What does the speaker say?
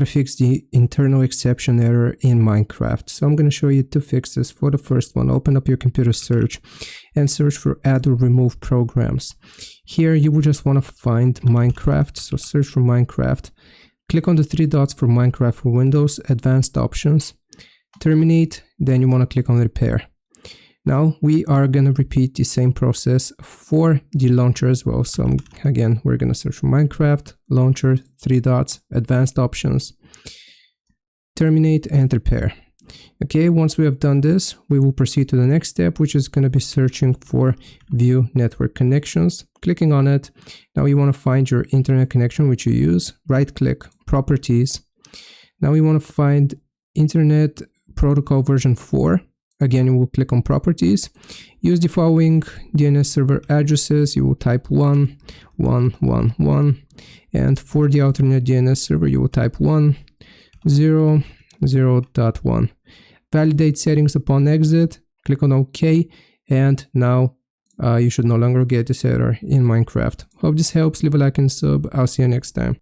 how to fix the internal exception error in Minecraft. So I'm going to show you two fixes. For the first one, open up your computer search and search for add or remove programs. Here you will just want to find Minecraft, so search for Minecraft. Click on the three dots for Minecraft for Windows, Advanced Options, Terminate, then you want to click on Repair. Now we are going to repeat the same process for the launcher as well. So again, we're going to search for Minecraft, Launcher, three dots, Advanced Options, Terminate, and Repair. Okay, once we have done this, we will proceed to the next step, which is going to be searching for View Network Connections. Clicking on it, now you want to find your internet connection which you use. Right click, Properties. Now you want to find Internet Protocol version 4. Again, you will click on Properties. Use the following DNS server addresses. You will type 1.1.1.1, and for the alternate DNS server, you will type 1.0.0.1. Validate settings upon exit. Click on OK, and now you should no longer get this error in Minecraft. Hope this helps. Leave a like and sub. I'll see you next time.